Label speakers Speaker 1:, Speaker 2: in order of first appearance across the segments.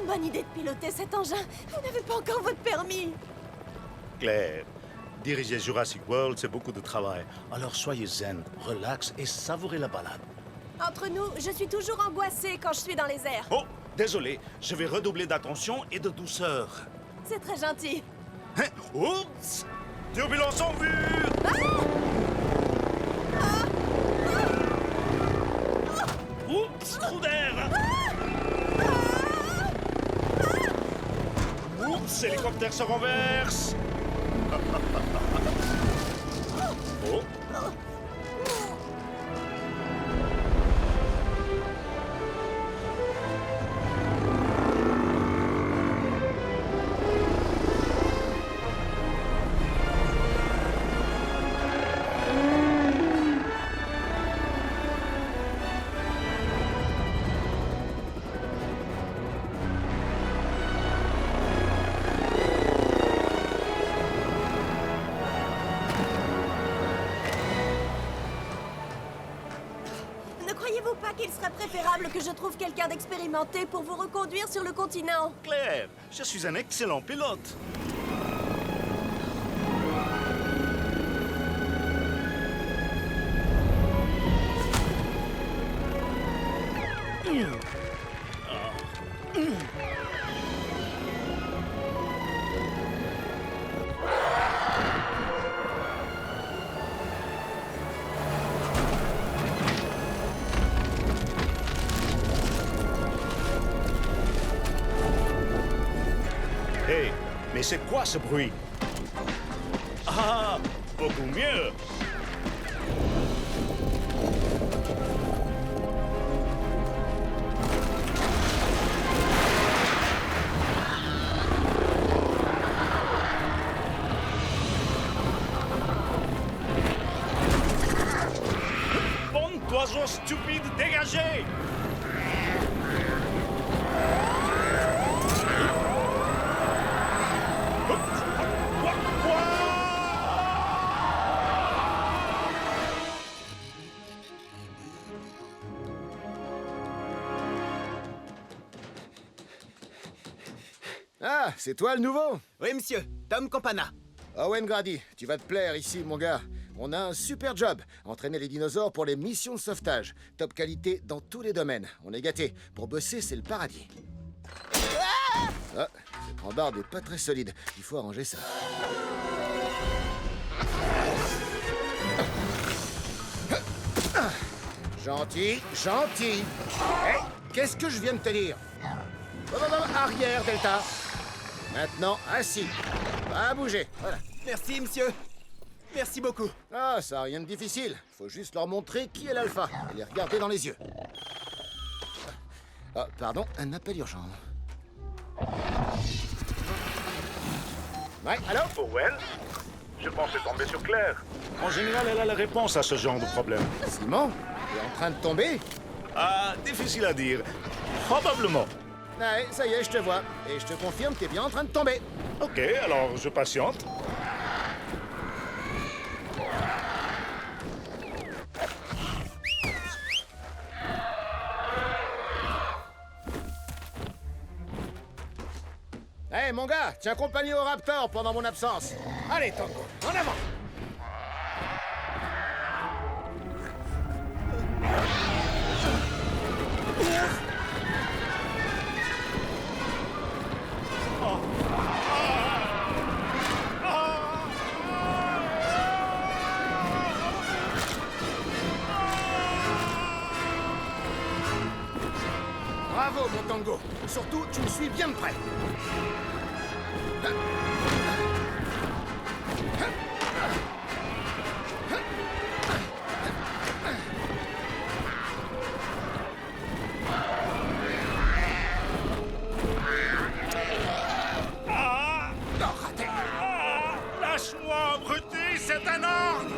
Speaker 1: une bonne idée de piloter cet engin. Vous n'avez pas encore votre permis.
Speaker 2: Claire, diriger Jurassic World, c'est beaucoup de travail. Alors soyez zen, relax et savourez la balade.
Speaker 1: Entre nous, je suis toujours angoissée quand je suis dans les airs.
Speaker 2: Oh, désolé, je vais redoubler d'attention et de douceur.
Speaker 1: C'est très gentil.
Speaker 2: Hein? Oups! Turbulence en vue! Oups! Trou d'air! Oups! Hélicoptère se renverse! Oh!
Speaker 1: Ne croyez-vous pas qu'il serait préférable que je trouve quelqu'un d'expérimenté pour vous reconduire sur le continent?
Speaker 2: Claire, je suis un excellent pilote. Hé, mais c'est quoi ce bruit? Ah, beaucoup mieux. Bande d'oiseaux stupides, dégagez!
Speaker 3: Ah, c'est toi le nouveau?
Speaker 4: Oui, monsieur. Tom Campana.
Speaker 3: Owen Grady, tu vas te plaire ici, mon gars. On a un super job. Entraîner les dinosaures pour les missions de sauvetage. Top qualité dans tous les domaines. On est gâtés. Pour bosser, c'est le paradis. Ah, cette rambarde est pas très solide. Il faut arranger ça. Gentil, gentil. Hé, qu'est-ce que je viens de te dire? Arrière, Delta. Maintenant, assis. Pas bouger. Voilà.
Speaker 4: Merci, monsieur. Merci beaucoup.
Speaker 3: Ah, ça, rien de difficile. Faut juste leur montrer qui est l'alpha et les regarder dans les yeux. Ah, pardon, un appel urgent. Ouais, allô?
Speaker 2: Owen? Je pensais tomber sur Claire. En général, elle a la réponse à ce genre de problème.
Speaker 3: Simon, t'es en train de tomber?
Speaker 2: Ah, difficile à dire. Probablement.
Speaker 3: Ouais, ça y est, je te vois. Et je te confirme que t'es bien en train de tomber.
Speaker 2: Ok, alors je patiente.
Speaker 3: Hé, mon gars, tiens compagnie au Raptor pendant mon absence. Allez, Tango, en avant! Bravo, mon Tango. Surtout, tu me suis bien de près. Non, raté.
Speaker 2: Lâche-moi, abruti, c'est un ordre!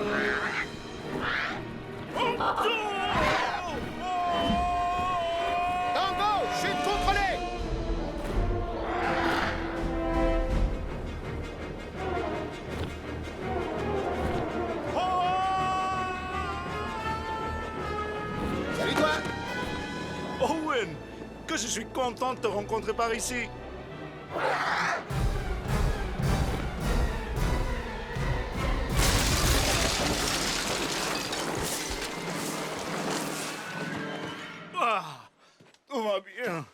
Speaker 2: Oh,
Speaker 3: Tango, chute contrôlée.
Speaker 2: Owen, que je suis content de te rencontrer par ici. Ah, tout va bien.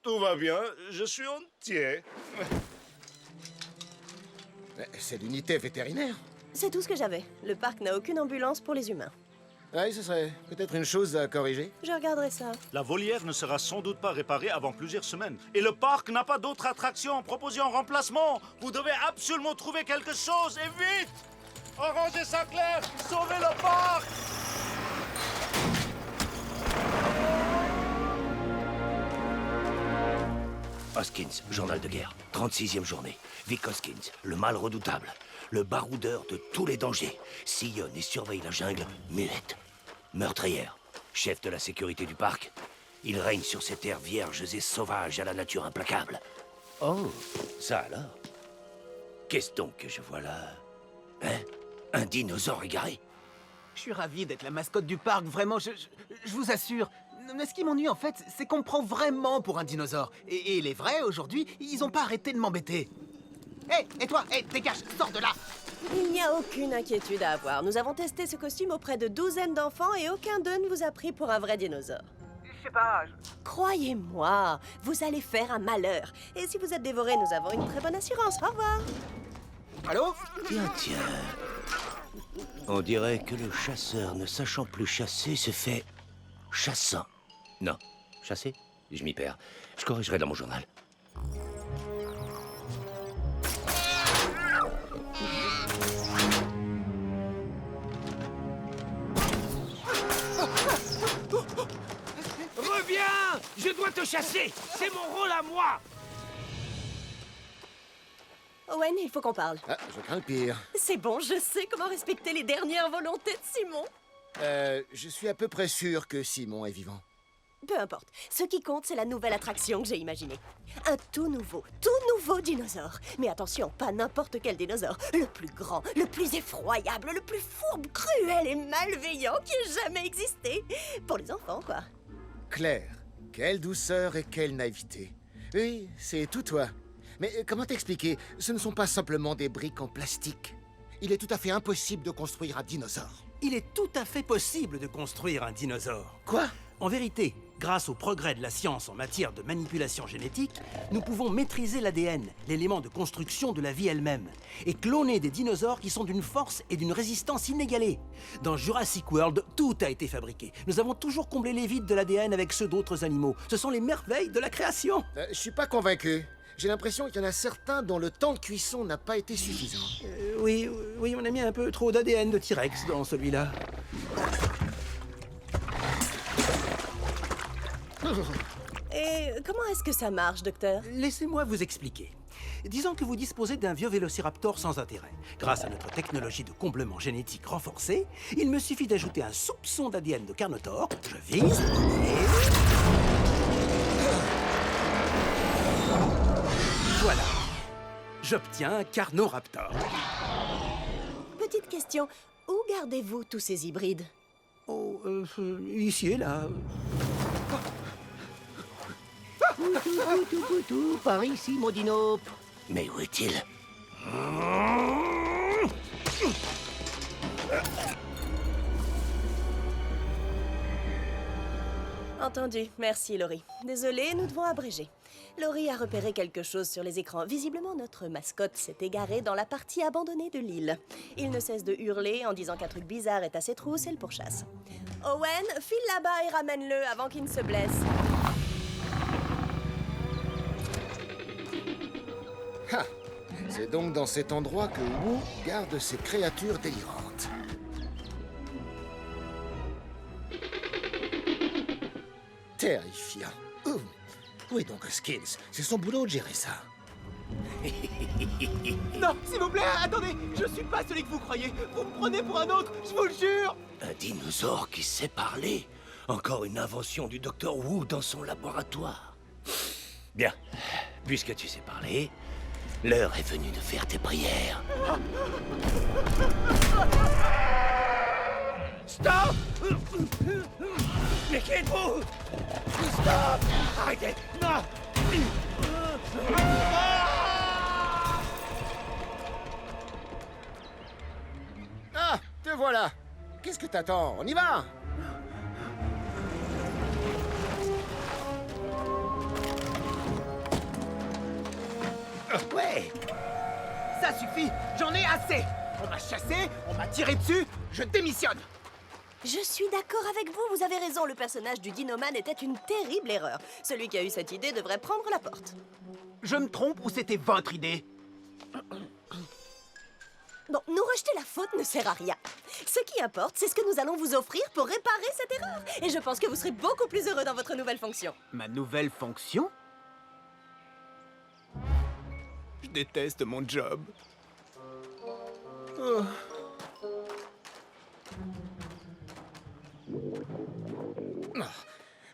Speaker 2: Tout va bien. Je suis entier.
Speaker 3: C'est l'unité vétérinaire.
Speaker 1: C'est tout ce que j'avais. Le parc n'a aucune ambulance pour les humains.
Speaker 3: Oui, ce serait peut-être une chose à corriger.
Speaker 1: Je regarderai ça.
Speaker 2: La volière ne sera sans doute pas réparée avant plusieurs semaines. Et le parc n'a pas d'autre attraction proposée en remplacement. Vous devez absolument trouver quelque chose, et vite! Arrangez ça clair! Sauvez le parc!
Speaker 5: Hoskins, journal de guerre, 36e journée. Vic Hoskins, le mal redoutable, le baroudeur de tous les dangers, sillonne et surveille la jungle muette. Meurtrière, chef de la sécurité du parc, il règne sur ces terres vierges et sauvages à la nature implacable. Oh, ça alors? Qu'est-ce donc que je vois là? Hein? Un dinosaure égaré?
Speaker 4: Je suis ravi d'être la mascotte du parc, vraiment, je vous assure. Mais ce qui m'ennuie, en fait, c'est qu'on me prend vraiment pour un dinosaure. Et les vrais, aujourd'hui, ils ont pas arrêté de m'embêter. Hé, et toi, dégage, sors de là!
Speaker 1: Il n'y a aucune inquiétude à avoir. Nous avons testé ce costume auprès de douzaines d'enfants et aucun d'eux ne vous a pris pour un vrai dinosaure.
Speaker 4: Je sais pas,
Speaker 1: Croyez-moi, vous allez faire un malheur. Et si vous êtes dévoré, nous avons une très bonne assurance. Au revoir.
Speaker 4: Allô?
Speaker 5: Tiens, tiens. On dirait que le chasseur, ne sachant plus chasser, se fait chassant. Non, chasser? Je m'y perds. Je corrigerai dans mon journal.
Speaker 6: Reviens! Je dois te chasser! C'est mon rôle à moi!
Speaker 1: Owen, il faut qu'on parle.
Speaker 3: Ah, je crains le pire.
Speaker 1: C'est bon, je sais comment respecter les dernières volontés de Simon.
Speaker 3: Je suis à peu près sûr que Simon est vivant.
Speaker 1: Peu importe. Ce qui compte, c'est la nouvelle attraction que j'ai imaginée. Un tout nouveau dinosaure. Mais attention, pas n'importe quel dinosaure. Le plus grand, le plus effroyable, le plus fourbe, cruel et malveillant qui ait jamais existé. Pour les enfants, quoi.
Speaker 3: Claire, quelle douceur et quelle naïveté. Oui, c'est tout toi. Mais comment t'expliquer? Ce ne sont pas simplement des briques en plastique. Il est tout à fait impossible de construire un dinosaure.
Speaker 6: Il est tout à fait possible de construire un dinosaure.
Speaker 3: Quoi?
Speaker 6: En vérité, grâce au progrès de la science en matière de manipulation génétique, nous pouvons maîtriser l'ADN, l'élément de construction de la vie elle-même, et cloner des dinosaures qui sont d'une force et d'une résistance inégalées. Dans Jurassic World, tout a été fabriqué. Nous avons toujours comblé les vides de l'ADN avec ceux d'autres animaux. Ce sont les merveilles de la création.
Speaker 3: Je suis pas convaincu. J'ai l'impression qu'il y en a certains dont le temps de cuisson n'a pas été suffisant.
Speaker 6: Oui, on a mis un peu trop d'ADN de T-Rex dans celui-là.
Speaker 1: Et comment est-ce que ça marche, docteur?
Speaker 6: Laissez-moi vous expliquer. Disons que vous disposez d'un vieux vélociraptor sans intérêt. Grâce à notre technologie de comblement génétique renforcée, il me suffit d'ajouter un soupçon d'ADN de Carnotaure, je vise, et... voilà. J'obtiens un Carnoraptor.
Speaker 1: Petite question, où gardez-vous tous ces hybrides?
Speaker 6: Oh, ici et là.
Speaker 5: Tout par ici, mon dino. Mais où est-il?
Speaker 1: Entendu. Merci, Laurie. Désolée, nous devons abréger. Laurie a repéré quelque chose sur les écrans. Visiblement, notre mascotte s'est égarée dans la partie abandonnée de l'île. Il ne cesse de hurler en disant qu'un truc bizarre est à ses trousses et le pourchasse. Owen, file là-bas et ramène-le avant qu'il ne se blesse.
Speaker 3: Ha! C'est donc dans cet endroit que Wu garde ses créatures délirantes. Terrifiant. Ouh. Où est donc Hoskins? C'est son boulot de gérer ça.
Speaker 4: Non, s'il vous plaît, attendez! Je suis pas celui que vous croyez! Vous me prenez pour un autre, je vous le jure!
Speaker 5: Un dinosaure qui sait parler. Encore une invention du docteur Wu dans son laboratoire. Bien, puisque tu sais parler, l'heure est venue de faire tes prières.
Speaker 6: Stop! Mais qui êtes-vous?
Speaker 5: Stop! Arrêtez! Non!
Speaker 3: Ah, te voilà. Qu'est-ce que t'attends? On y va!
Speaker 4: Ouais! Ça suffit! J'en ai assez! On m'a chassé, on m'a tiré dessus, je démissionne!
Speaker 1: Je suis d'accord avec vous, vous avez raison, le personnage du Dinoman était une terrible erreur. Celui qui a eu cette idée devrait prendre la porte.
Speaker 4: Je me trompe ou c'était votre idée?
Speaker 1: Bon, nous rejeter la faute ne sert à rien. Ce qui importe, c'est ce que nous allons vous offrir pour réparer cette erreur. Et je pense que vous serez beaucoup plus heureux dans votre nouvelle fonction.
Speaker 4: Ma nouvelle fonction? Je déteste mon job. Oh.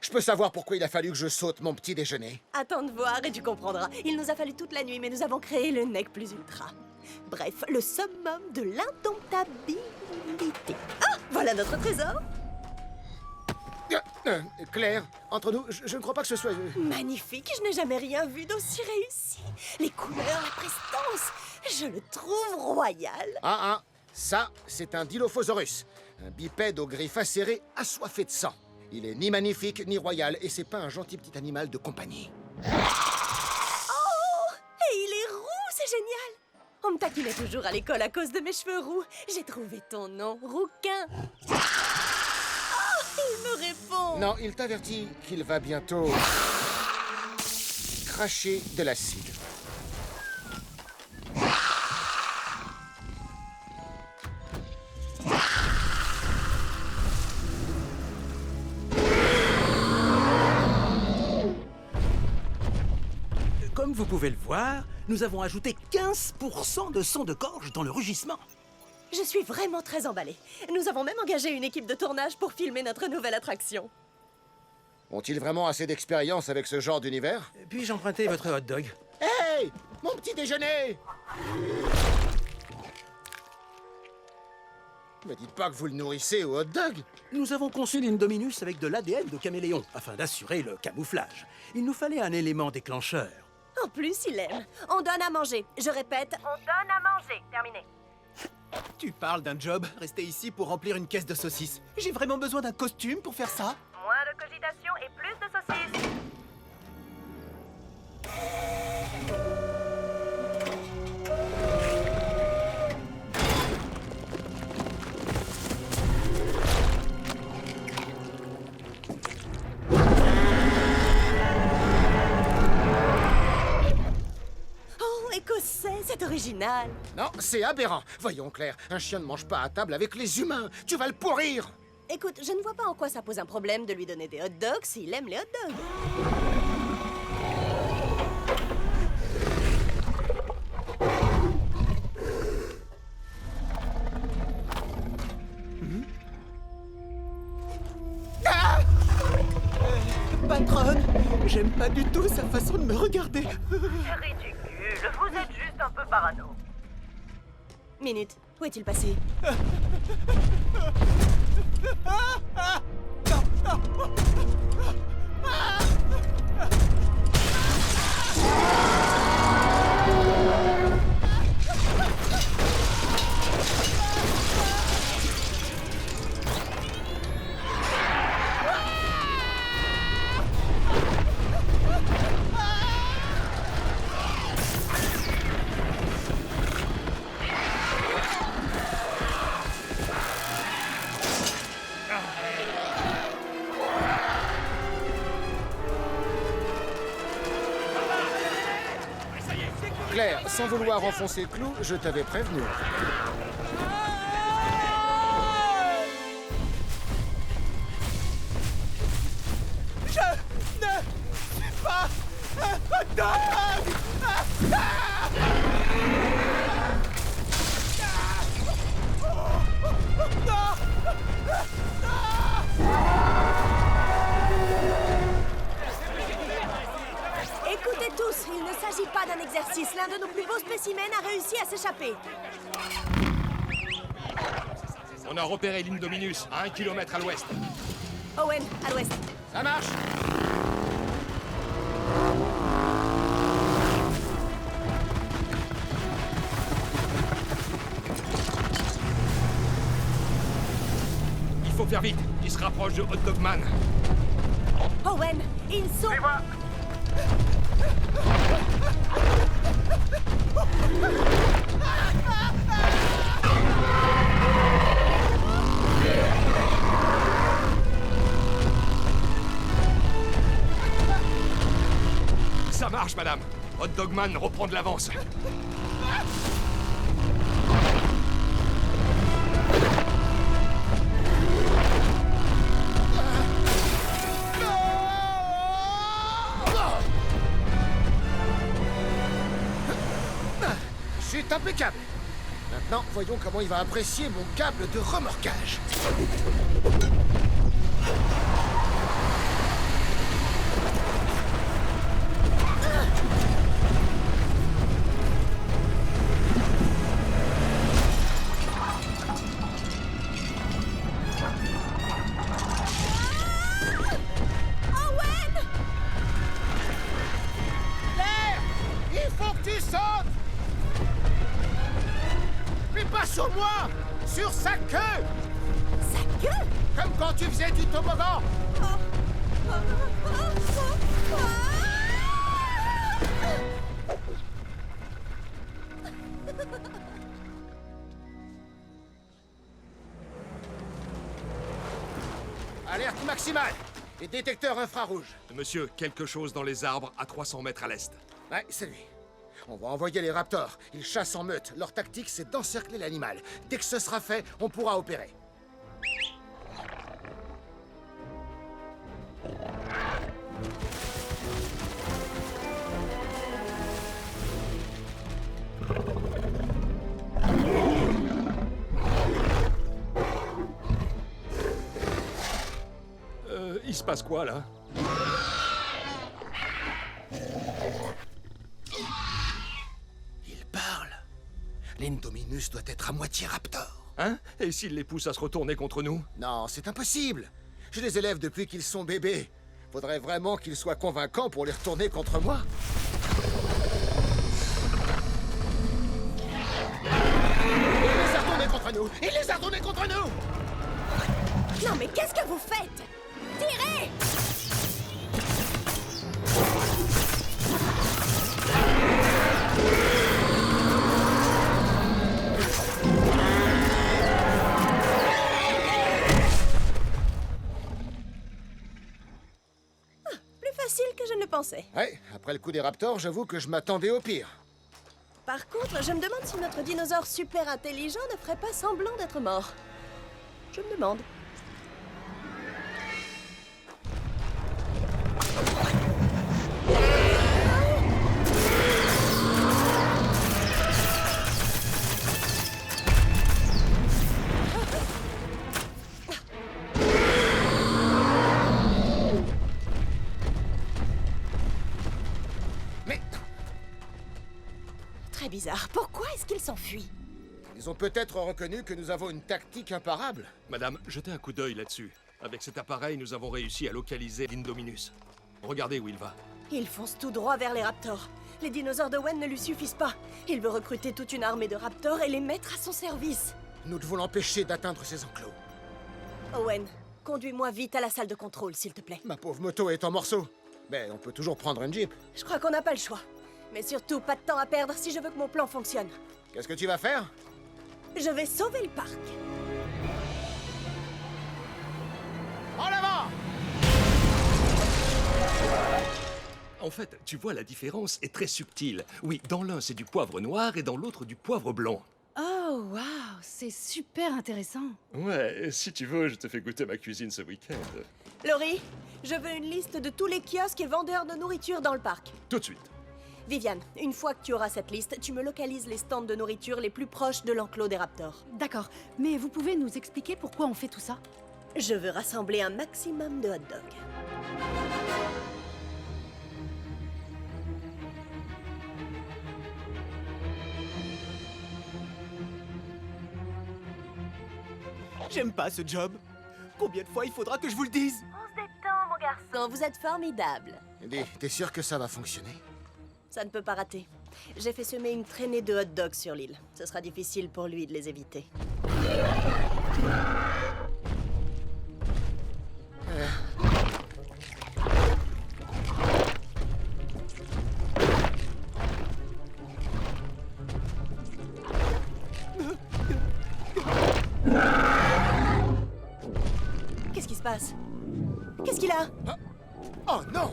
Speaker 3: Je peux savoir pourquoi il a fallu que je saute mon petit déjeuner?
Speaker 1: Attends de voir et tu comprendras. Il nous a fallu toute la nuit, mais nous avons créé le Nec Plus Ultra. Bref, le summum de l'indomptabilité. Ah, voilà notre trésor.
Speaker 3: Claire, entre nous, je ne crois pas que ce soit...
Speaker 1: Magnifique, je n'ai jamais rien vu d'aussi réussi. Les couleurs, la prestance, je le trouve royal.
Speaker 3: Ça, c'est un Dilophosaurus. Un bipède aux griffes acérées, assoiffé de sang. Il est ni magnifique, ni royal, et c'est pas un gentil petit animal de compagnie.
Speaker 1: Oh, et il est roux, c'est génial. On me taquinait toujours à l'école à cause de mes cheveux roux. J'ai trouvé ton nom, Rouquin. Oh, il me répond.
Speaker 3: Non, il t'avertit qu'il va bientôt... cracher de l'acide.
Speaker 6: Comme vous pouvez le voir, nous avons ajouté 15% de son de gorge dans le rugissement.
Speaker 1: Je suis vraiment très emballée. Nous avons même engagé une équipe de tournage pour filmer notre nouvelle attraction.
Speaker 3: Ont-ils vraiment assez d'expérience avec ce genre d'univers?
Speaker 6: Puis-je emprunter votre hot dog?
Speaker 3: Hey! Mon petit déjeuner! Me dites pas que vous le nourrissez au hot dog?
Speaker 6: Nous avons conçu l'Indominus avec de l'ADN de caméléon, afin d'assurer le camouflage. Il nous fallait un élément déclencheur.
Speaker 1: En plus, il aime. On donne à manger. Je répète, on donne à manger. Terminé.
Speaker 4: Tu parles d'un job, rester ici pour remplir une caisse de saucisses. J'ai vraiment besoin d'un costume pour faire ça?
Speaker 1: Moins de cogitation et plus de saucisses. Oh, écossais, c'est original.
Speaker 3: Non, c'est aberrant. Voyons, Claire, un chien ne mange pas à table avec les humains. Tu vas le pourrir!
Speaker 1: Écoute, je ne vois pas en quoi ça pose un problème de lui donner des hot dogs s'il aime les hot dogs.
Speaker 4: Patronne, j'aime pas du tout sa façon de me regarder.
Speaker 1: C'est ridicule, vous êtes juste un peu parano. Minute, où est-il passé?
Speaker 3: Claire, sans vouloir enfoncer le clou, je t'avais prévenu.
Speaker 4: Je ne suis pas un hot dog!
Speaker 1: Écoutez tous, il ne s'agit pas d'un exercice. L'un de nos plus beaux spécimens a réussi à s'échapper.
Speaker 7: On a repéré l'Indominus à 1 km à l'ouest.
Speaker 1: Owen, à l'ouest.
Speaker 3: Ça marche!
Speaker 7: faire vite. Il se rapproche de Hot Dog Man.
Speaker 1: Owen, ils sont...
Speaker 7: Ça marche, madame. Hot Dog Man reprend de l'avance.
Speaker 3: Chute impeccable. Maintenant, voyons comment il va apprécier mon câble de remorquage. Il faut que tu sautes! Mais pas sur moi! Sur sa queue!
Speaker 1: Sa queue.
Speaker 3: Comme quand tu faisais du toboggan! Alerte maximale! Et détecteur infrarouge.
Speaker 7: Monsieur, quelque chose dans les arbres à 300 mètres à l'est.
Speaker 3: Ouais, c'est lui. On va envoyer les raptors. Ils chassent en meute. Leur tactique, c'est d'encercler l'animal. Dès que ce sera fait, on pourra opérer.
Speaker 7: Il se passe quoi, là?
Speaker 3: Il parle. L'Indominus doit être à moitié raptor.
Speaker 7: Hein? Et s'il les pousse à se retourner contre nous?
Speaker 3: Non, c'est impossible. Je les élève depuis qu'ils sont bébés. Faudrait vraiment qu'ils soient convaincants pour les retourner contre moi. Il les a retournés contre nous! Il les a retournés contre nous!
Speaker 1: Non mais qu'est-ce que vous faites? Tirez! Plus facile que je ne le pensais.
Speaker 3: Ouais, après le coup des raptors, j'avoue que je m'attendais au pire.
Speaker 1: Par contre, je me demande si notre dinosaure super intelligent ne ferait pas semblant d'être mort. Je me demande.
Speaker 3: Mais
Speaker 1: Très bizarre. Pourquoi est-ce qu'il s'enfuit?
Speaker 3: ils ont peut-être reconnu que nous avons une tactique imparable.
Speaker 7: Madame, jetez un coup d'œil là-dessus. Avec cet appareil, nous avons réussi à localiser l'Indominus. Regardez où il va.
Speaker 1: Il fonce tout droit vers les raptors. Les dinosaures d'Owen ne lui suffisent pas. Il veut recruter toute une armée de raptors et les mettre à son service.
Speaker 3: Nous devons l'empêcher d'atteindre ces enclos.
Speaker 1: Owen, conduis-moi vite à la salle de contrôle, s'il te plaît.
Speaker 3: Ma pauvre moto est en morceaux. Mais on peut toujours prendre un jeep.
Speaker 1: Je crois qu'on n'a pas le choix. Mais surtout, pas de temps à perdre si je veux que mon plan fonctionne.
Speaker 3: Qu'est-ce que tu vas faire?
Speaker 1: Je vais sauver le parc.
Speaker 3: En avant!
Speaker 7: En fait, tu vois, la différence est très subtile. Oui, dans l'un, c'est du poivre noir et dans l'autre, du poivre blanc.
Speaker 8: Oh, waouh, c'est super intéressant.
Speaker 7: Ouais, si tu veux, je te fais goûter ma cuisine ce week-end.
Speaker 1: Laurie, je veux une liste de tous les kiosques et vendeurs de nourriture dans le parc.
Speaker 7: Tout de suite.
Speaker 1: Viviane, une fois que tu auras cette liste, tu me localises les stands de nourriture les plus proches de l'enclos des raptors.
Speaker 8: D'accord, mais vous pouvez nous expliquer pourquoi on fait tout ça?
Speaker 1: Je veux rassembler un maximum de hot dogs.
Speaker 4: J'aime pas ce job. Combien de fois il faudra que je vous le dise?
Speaker 1: On se détend, mon garçon. Vous êtes formidable.
Speaker 3: Dis, t'es sûr que ça va fonctionner?
Speaker 1: Ça ne peut pas rater. J'ai fait semer une traînée de hot dogs sur l'île. Ce sera difficile pour lui de les éviter. Qu'est-ce qu'il a?
Speaker 3: Oh non!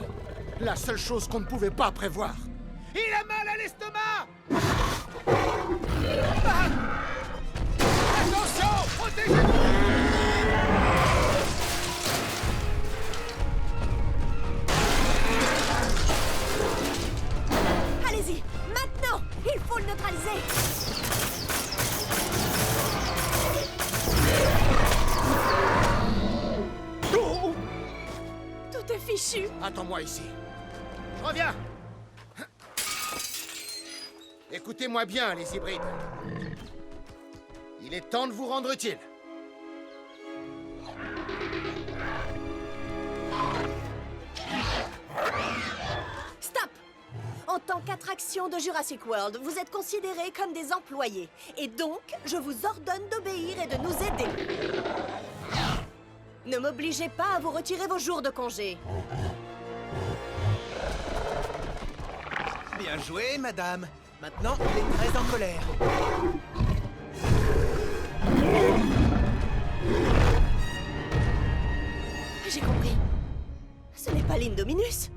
Speaker 3: La seule chose qu'on ne pouvait pas prévoir.
Speaker 4: Il a mal à l'estomac!
Speaker 3: Attention! Protégez-vous!
Speaker 1: Allez-y, maintenant! Il faut le neutraliser! Tout est fichu!
Speaker 3: Attends-moi ici. Je reviens. Écoutez-moi bien, les hybrides. Il est temps de vous rendre utile.
Speaker 1: Stop! En tant qu'attraction de Jurassic World, vous êtes considérés comme des employés. Et donc, je vous ordonne d'obéir et de nous aider. Ne m'obligez pas à vous retirer vos jours de congé.
Speaker 4: Bien joué, madame. Maintenant, il est très en colère.
Speaker 1: J'ai compris. Ce n'est pas l'Indominus.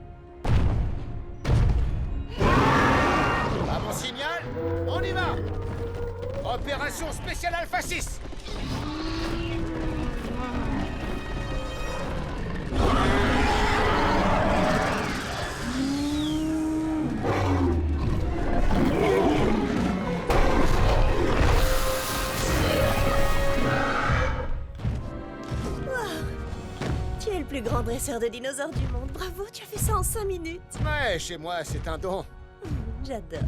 Speaker 3: À mon signal, on y va. Opération spéciale Alpha 6.
Speaker 1: Tu es le plus grand dresseur de dinosaures du monde. Bravo, tu as fait ça en 5 minutes.
Speaker 3: Ouais, chez moi, c'est un don.
Speaker 1: J'adore.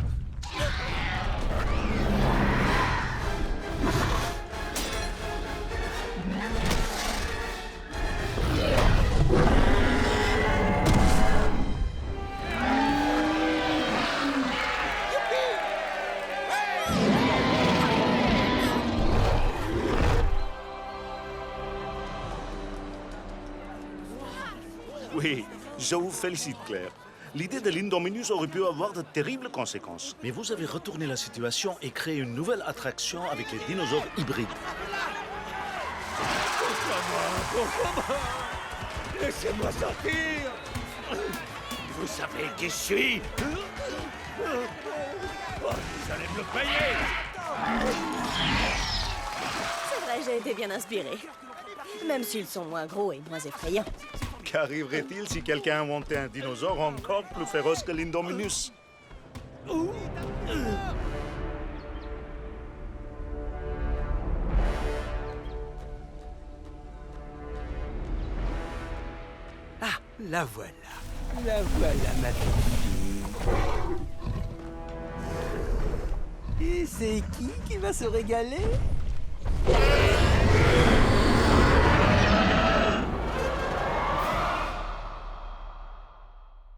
Speaker 2: Oui, je vous félicite, Claire. L'idée de l'Indominus aurait pu avoir de terribles conséquences. Mais vous avez retourné la situation et créé une nouvelle attraction avec les dinosaures hybrides.
Speaker 5: Laissez-moi sortir! Vous savez qui je suis? Oh, vous allez me le payer!
Speaker 1: C'est vrai, j'ai été bien inspirée. Même s'ils sont moins gros et moins effrayants.
Speaker 2: Qu'arriverait-il si quelqu'un inventait un dinosaure encore plus féroce que l'Indominus?
Speaker 6: Ah, la voilà. La voilà, ma petite. Et c'est qui va se régaler?